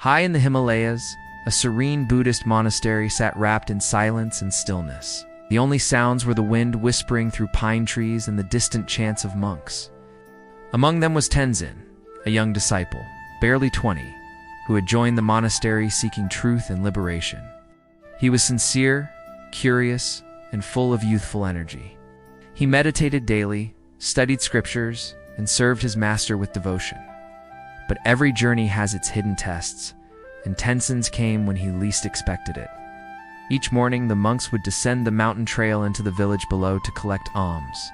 High in the Himalayas, a serene Buddhist monastery sat wrapped in silence and stillness. The only sounds were the wind whispering through pine trees and the distant chants of monks. Among them was Tenzin, a young disciple, barely 20, who had joined the monastery seeking truth and liberation. He was sincere, curious, and full of youthful energy. He meditated daily, studied scriptures, and served his master with devotion. But every journey has its hidden tests, and Tenzin's came when he least expected it. Each morning, the monks would descend the mountain trail into the village below to collect alms.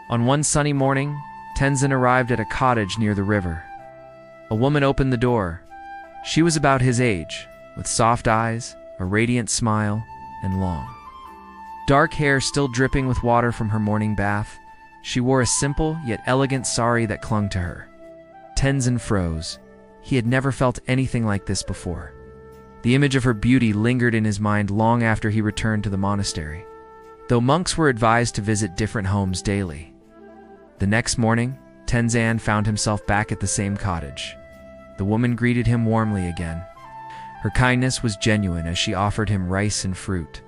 On one sunny morning, Tenzin arrived at a cottage near the river. A woman opened the door. She was about his age, with soft eyes, a radiant smile, and long, dark hair still dripping with water from her morning bath. She wore a simple yet elegant sari that clung to her. Tenzin froze. He had never felt anything like this before. The image of her beauty lingered in his mind long after he returned to the monastery, though monks were advised to visit different homes daily. The next morning, Tenzin found himself back at the same cottage. The woman greeted him warmly again. Her kindness was genuine as she offered him rice and fruit.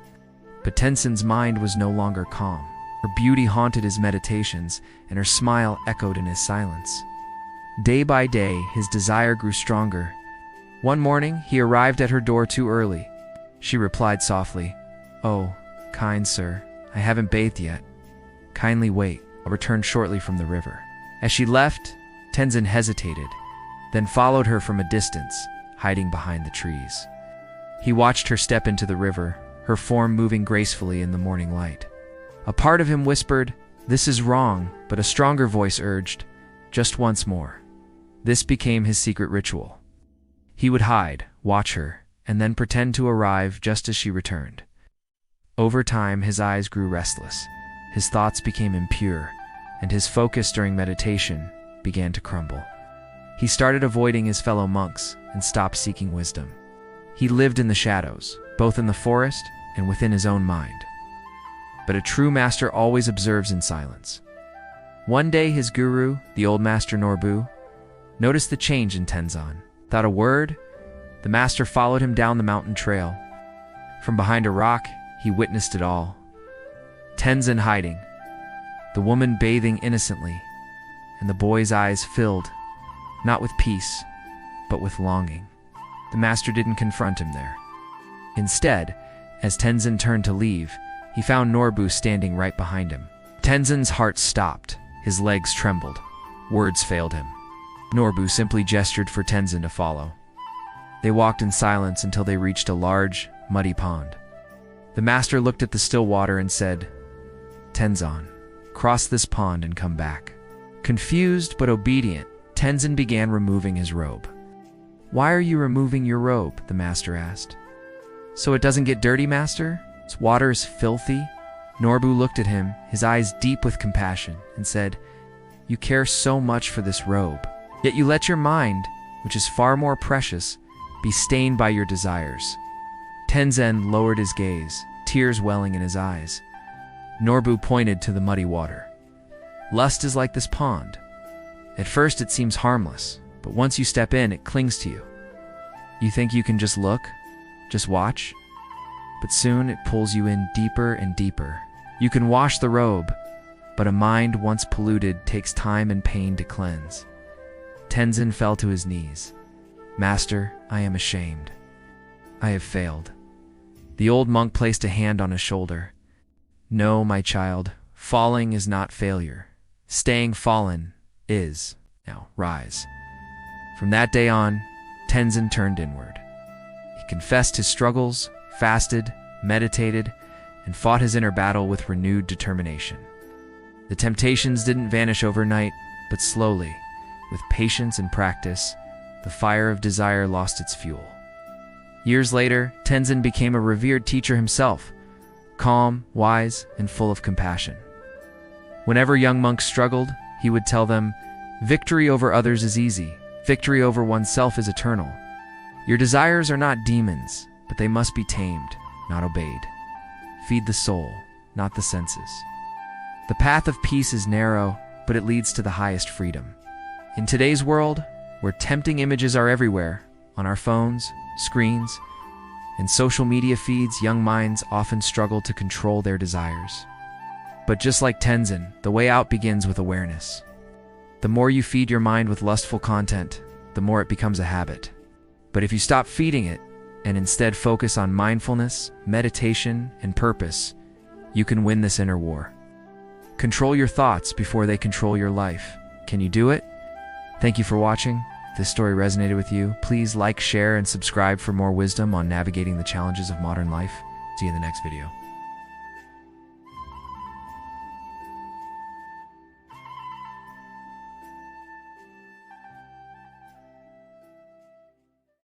But Tenzin's mind was no longer calm. Her beauty haunted his meditations, and her smile echoed in his silence. Day by day, his desire grew stronger. One morning, he arrived at her door too early. She replied softly, "Oh, kind sir, I haven't bathed yet. Kindly wait, I'll return shortly from the river." As she left, Tenzin hesitated, then followed her from a distance, hiding behind the trees. He watched her step into the river, her form moving gracefully in the morning light. A part of him whispered, "This is wrong," but a stronger voice urged, "Just once more." This became his secret ritual. He would hide, watch her, and then pretend to arrive just as she returned. Over time, his eyes grew restless, his thoughts became impure, and his focus during meditation began to crumble. He started avoiding his fellow monks and stopped seeking wisdom. He lived in the shadows, both in the forest and within his own mind. But a true master always observes in silence. One day his guru, the old master Norbu, noticed the change in Tenzin. Without a word, the master followed him down the mountain trail. From behind a rock, he witnessed it all. Tenzin hiding, the woman bathing innocently, and the boy's eyes filled, not with peace, but with longing. The master didn't confront him there. Instead, as Tenzin turned to leave, he found Norbu standing right behind him. Tenzin's heart stopped, his legs trembled, words failed him. Norbu simply gestured for Tenzin to follow. They walked in silence until they reached a large, muddy pond. The master looked at the still water and said, "Tenzin, cross this pond and come back." Confused but obedient, Tenzin began removing his robe. "Why are you removing your robe?" the master asked. "So it doesn't get dirty, master? This water is filthy." Norbu looked at him, his eyes deep with compassion, and said, "You care so much for this robe, yet you let your mind, which is far more precious, be stained by your desires." Tenzin lowered his gaze, tears welling in his eyes. Norbu pointed to the muddy water. "Lust is like this pond. At first it seems harmless, but once you step in, it clings to you. You think you can just look, just watch, but soon it pulls you in deeper and deeper. You can wash the robe, but a mind once polluted takes time and pain to cleanse." Tenzin fell to his knees. "Master, I am ashamed. I have failed." The old monk placed a hand on his shoulder. "No, my child, falling is not failure. Staying fallen is. Now rise." From that day on, Tenzin turned inward. He confessed his struggles, fasted, meditated, and fought his inner battle with renewed determination. The temptations didn't vanish overnight, but slowly, with patience and practice, the fire of desire lost its fuel. Years later, Tenzin became a revered teacher himself, calm, wise, and full of compassion. Whenever young monks struggled, he would tell them, "Victory over others is easy. Victory over oneself is eternal. Your desires are not demons, but they must be tamed, not obeyed. Feed the soul, not the senses. The path of peace is narrow, but it leads to the highest freedom." In today's world, where tempting images are everywhere, On our phones, screens, and social media feeds, young minds often struggle to control their desires. But just like Tenzin, the way out begins with awareness. The more you feed your mind with lustful content, the more it becomes a habit. But if you stop feeding it and instead focus on mindfulness, meditation, and purpose, you can win this inner war. Control your thoughts before they control your life. Can you do it? Thank you for watching. If this story resonated with you, please like, share, and subscribe for more wisdom on navigating the challenges of modern life. See you in the next video.